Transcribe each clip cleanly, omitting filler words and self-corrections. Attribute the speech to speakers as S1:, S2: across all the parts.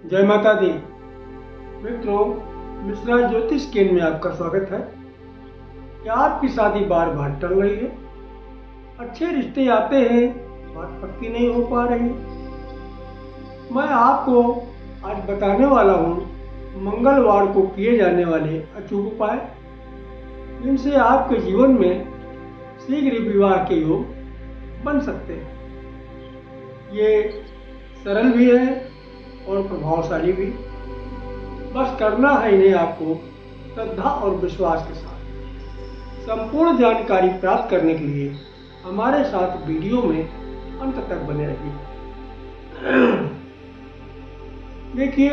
S1: जय माता दी। मित्रों, मिश्रा ज्योतिष केंद्र में आपका स्वागत है। क्या आपकी शादी बार बार टल रही है? अच्छे रिश्ते आते हैं, बात पक्की नहीं हो पा रही। मैं आपको आज बताने वाला हूँ मंगलवार को किए जाने वाले अचूक उपाय, जिनसे आपके जीवन में शीघ्र विवाह के योग बन सकते हैं। ये सरल भी है और प्रभावशाली भी। बस करना है इन्हें आपको श्रद्धा और विश्वास के साथ। संपूर्ण जानकारी प्राप्त करने के लिए हमारे साथ वीडियो में अंत तक बने रहिए। देखिए,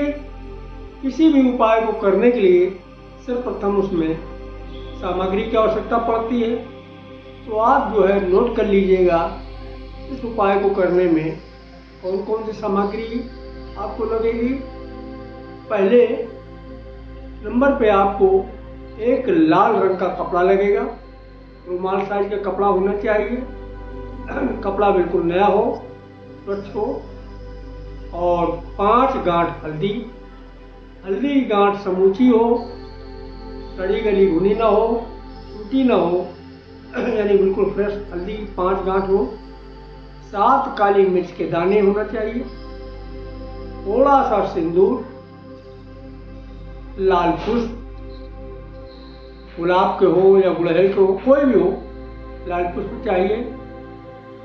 S1: किसी भी उपाय को करने के लिए सर्वप्रथम उसमें सामग्री की आवश्यकता पड़ती है। तो आप जो है नोट कर लीजिएगा इस उपाय को करने में कौन कौन सी सामग्री आपको लगेगी। पहले नंबर पे आपको एक लाल रंग का कपड़ा लगेगा। रुमाल साइज का कपड़ा होना चाहिए। कपड़ा बिल्कुल नया हो, स्वच्छ हो। और 5 गांठ हल्दी। हल्दी की गांठ समूची हो, सड़ी गली भुनी ना हो, टूटी ना हो, यानी बिल्कुल फ्रेश हल्दी 5 गांठ हो। 7 काली मिर्च के दाने होना चाहिए। थोड़ा सा सिंदूर, लाल पुष्प, गुलाब के हो या गुड़हल के हो, कोई भी हो, लाल पुष्प चाहिए।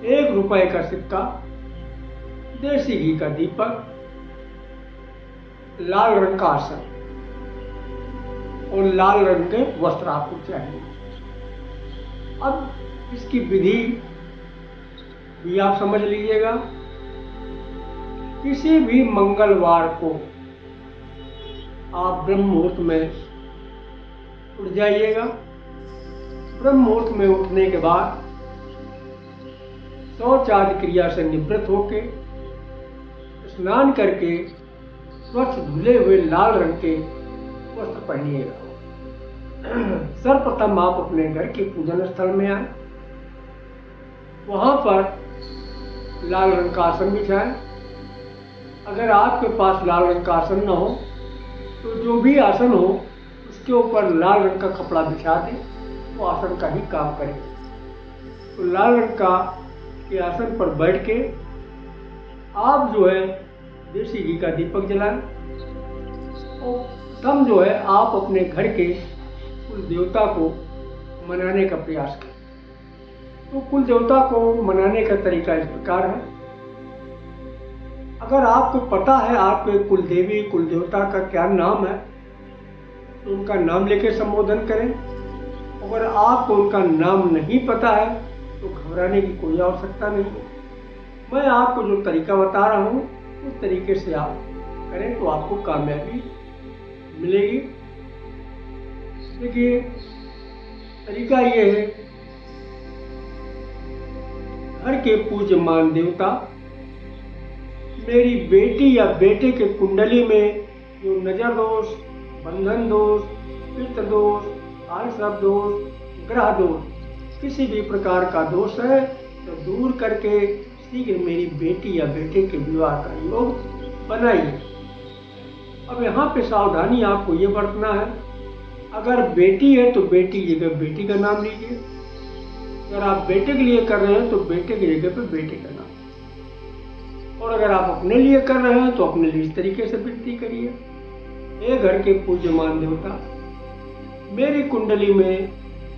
S1: 1 रुपए का सिक्का, देसी घी का दीपक, लाल रंग का आसन और लाल रंग के वस्त्र आपको चाहिए। अब इसकी विधि भी आप समझ लीजिएगा। किसी भी मंगलवार को आप ब्रह्म मुहूर्त में उठ जाइएगा। ब्रह्म मुहूर्त में उठने के बाद शौच आदि क्रिया से निवृत्त होके स्नान करके स्वच्छ धुले हुए लाल रंग के वस्त्र पहनिएगा। सर्वप्रथम आप अपने घर के पूजन स्थल में आए। वहां पर लाल रंग का आसन बिछाएं। अगर आपके पास लाल रंग का आसन न हो तो जो भी आसन हो उसके ऊपर लाल रंग का कपड़ा बिछा दें, वो आसन का ही काम करेगा। तो लाल रंग का के आसन पर बैठ के आप जो है देसी घी का दीपक जलाएं। और तब जो है आप अपने घर के कुल देवता को मनाने का प्रयास करें। तो कुल देवता को मनाने का तरीका इस प्रकार है। अगर आपको पता है आपके कुल देवी कुल देवता का क्या नाम है तो उनका नाम लेके संबोधन करें। अगर आपको उनका नाम नहीं पता है तो घबराने की कोई आवश्यकता नहीं है। मैं आपको जो तरीका बता रहा हूँ उस तरीके से आप करें तो आपको कामयाबी मिलेगी। देखिए, तरीका ये है, घर के पूज्यमान देवता, मेरी बेटी या बेटे के कुंडली में जो नजर दोष, बंधन दोष, पितृ दोष, आलसव दोष, ग्रह दोष, किसी भी प्रकार का दोष है तो दूर करके शीघ्र मेरी बेटी या बेटे के विवाह का योग बनाइए। अब यहाँ पे सावधानी आपको ये बरतना है। अगर बेटी है तो बेटी की जगह बेटी का नाम लीजिए। अगर आप बेटे के लिए कर रहे हैं तो बेटे की जगह पे बेटे का नाम। और अगर आप अपने लिए कर रहे हैं तो अपने लिए इस तरीके से विनती करिए। हे घर के पूज्यमान देवता, मेरी कुंडली में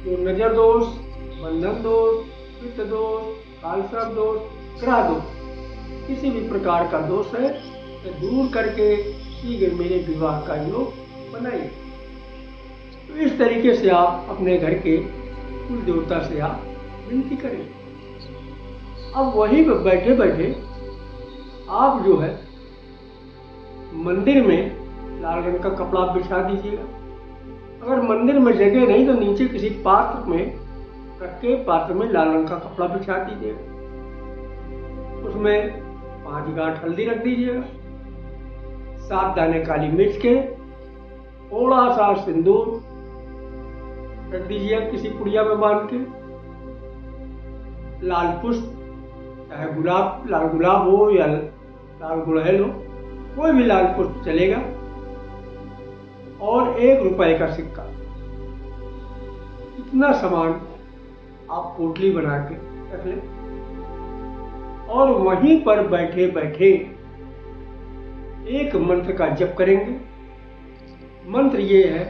S1: जो नजर दोष, बंधन दोष, पित्त दोष, कालसर्प दोष, ग्रह दोष, किसी भी प्रकार का दोष है तो दूर करके शीघ्र मेरे विवाह का योग बनाइए। तो इस तरीके से आप अपने घर के कुल देवता से आप विनती करें। अब वहीं पर बैठे बैठे आप जो है मंदिर में लाल रंग का कपड़ा बिछा दीजिएगा। अगर मंदिर में जगह नहीं तो नीचे किसी पात्र में रख के पात्र में लाल रंग का कपड़ा बिछा दीजिएगा। उसमें 5 गांठ हल्दी रख दीजिएगा। 7 दाने काली मिर्च के, थोड़ा सा सिंदूर रख दीजिएगा किसी पुड़िया में बांध के। लाल पुष्प, चाहे गुलाब, लाल गुलाब हो या लाल गुड़हल हो, कोई भी लाल पुष्प चलेगा और 1 रुपए का सिक्का। इतना सामान आप पोटली बना के रख लें और वहीं पर बैठे बैठे एक मंत्र का जप करेंगे। मंत्र ये है,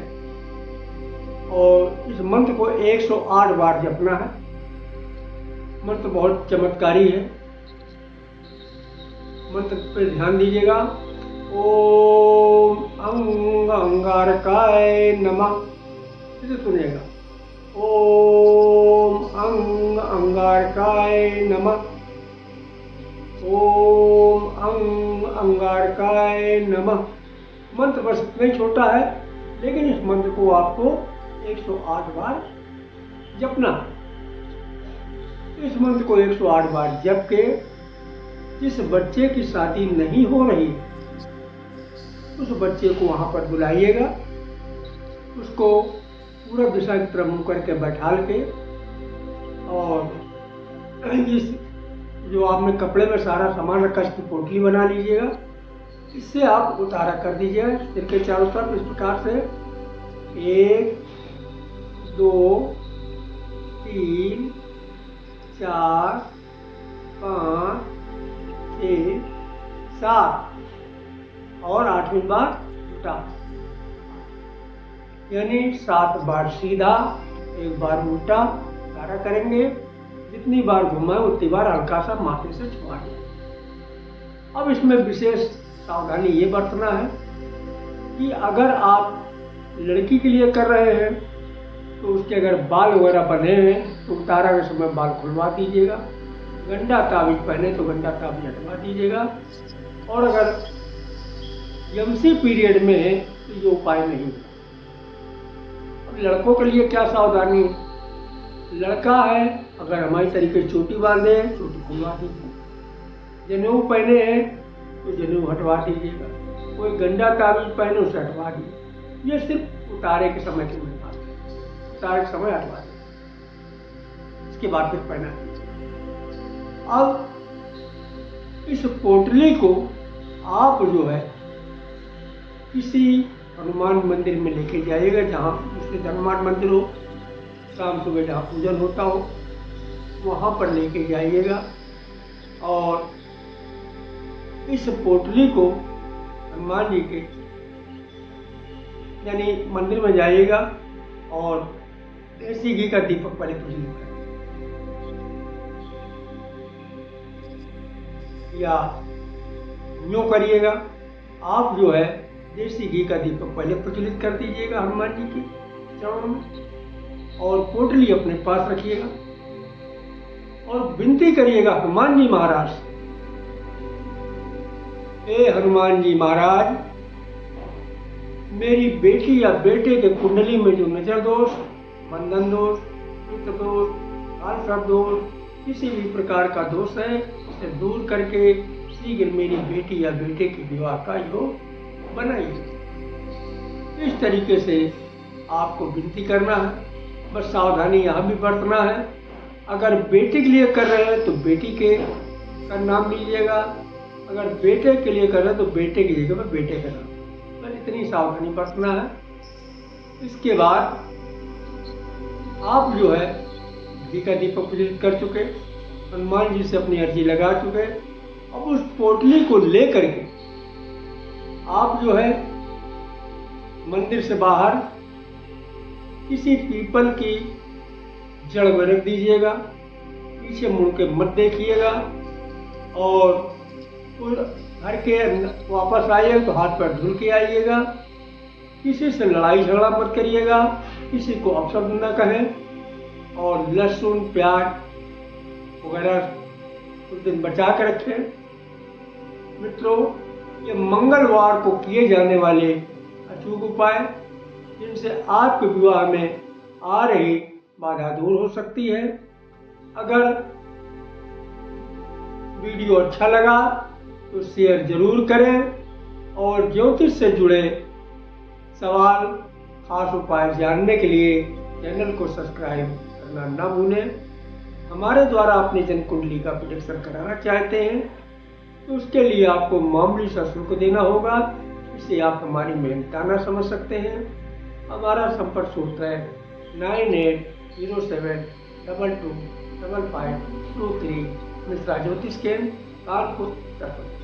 S1: और इस मंत्र को 108 बार जपना है। मंत्र बहुत चमत्कारी है। मंत्र पे ध्यान दीजिएगा। ओम अंगारकाय नमः। इसे सुनिएगा। ओम अंगारकाय नमः। ओम अंगारकाय नमः। मंत्र बस इतना ही छोटा है, लेकिन इस मंत्र को आपको 108 बार जपना। इस मंत्र को 108 बार जप के जिस बच्चे की शादी नहीं हो रही उस बच्चे को वहां पर बुलाइएगा। उसको पूरा दिशा की तरफ मुंह करके बैठाल के, और इस जो आपने कपड़े में सारा सामान रखा इसकी पोटली बना लीजिएगा। इससे आप उतारा कर दीजिएगा सिर के चारों तरफ इस प्रकार से। 1 2 3 4 5 6 7 और 8वीं बार उल्टा, यानी 7 बार सीधा, 1 बार उल्टा उतारा करेंगे। जितनी बार घुमाए उतनी बार हल्का सा माथे से छुआ दें। अब इसमें विशेष सावधानी ये बरतना है कि अगर आप लड़की के लिए कर रहे हैं तो उसके अगर बाल वगैरह बने हैं तो उतारा के समय बाल खुलवा दीजिएगा। गंडा ताबीज पहने तो गंडा ताबीज हटवा दीजिएगा। और अगर यमसी पीरियड में है तो ये उपाय नहीं है। अब लड़कों के लिए क्या सावधानी? लड़का है, अगर हमारी तरीके से चोटी बांधे चोटी खुलवा दीजिए। जनेऊ पहने हैं तो जनेऊ हटवा दीजिएगा। कोई गंडा ताबीज पहने उसे हटवा दीजिए। ये सिर्फ उतारे के समय की बात है। उतारे के समय हटवा दीजिए, इसके बाद फिर पहना दीजिए। अब इस पोटली को आप जो है किसी हनुमान मंदिर में लेके जाइएगा, जहाँ उससे हनुमान मंदिर हो, शाम सुबह जहाँ पूजन होता हो वहाँ पर लेके जाइएगा। और इस पोटली को हनुमान जी के यानी मंदिर में जाइएगा और देसी घी का दीपक पहले प्रज्वलित करें, या यूँ करिएगा, आप जो है देसी घी का दीपक पहले प्रज्वलित कर दीजिएगा हनुमान जी के चरणों में, और पोटली अपने पास रखिएगा और विनती करिएगा हनुमान जी महाराज से, हे हनुमान जी महाराज, मेरी बेटी या बेटे के कुंडली में जो नजर दोष, बंधन दोष, पितृ दोष, कालसर्प दोष, किसी भी प्रकार का दोष है उसे दूर करके शीघ्र मेरी बेटी या बेटे के विवाह का योग बनाइए। इस तरीके से आपको विनती करना है। बस सावधानी यहाँ भी बरतना है, अगर बेटे के लिए कर रहे हैं तो बेटी के का नाम लीजिएगा, अगर बेटे के लिए कर रहे हैं तो बेटे की जगह पर बेटे का नाम। बस इतनी सावधानी बरतना है। इसके बाद आप जो है घी का दीपक प्रज्वलित कर चुके, हनुमान जी से अपनी अर्जी लगा चुके। अब उस पोटली को लेकर के आप जो है मंदिर से बाहर किसी पीपल की जड़ में रख दीजिएगा, पीछे मुड़ के मत देखिएगा, और घर के वापस आइए तो हाथ पैर धुल के आइएगा। किसी से लड़ाई झगड़ा मत करिएगा, किसी को अपशब्द न कहें, और लहसुन प्याज वगैरह कुछ दिन बचा कर रखें। मित्रों, ये मंगलवार को किए जाने वाले अचूक उपाय जिनसे आपके विवाह में आ रही बाधा दूर हो सकती है। अगर वीडियो अच्छा लगा तो शेयर जरूर करें, और ज्योतिष से जुड़े सवाल, खास उपाय जानने के लिए चैनल को सब्सक्राइब करना न भूलें। हमारे द्वारा अपनी जन्म कुंडली का प्रेडिक्शन कराना चाहते हैं तो उसके लिए आपको मामूली सा शुल्क देना होगा। इसे आप हमारी मेहनताना समझ सकते हैं। हमारा संपर्क सूत्र है 9807225523। मिश्रा ज्योतिष केंद्र, कानपुर, उत्तर प्रदेश।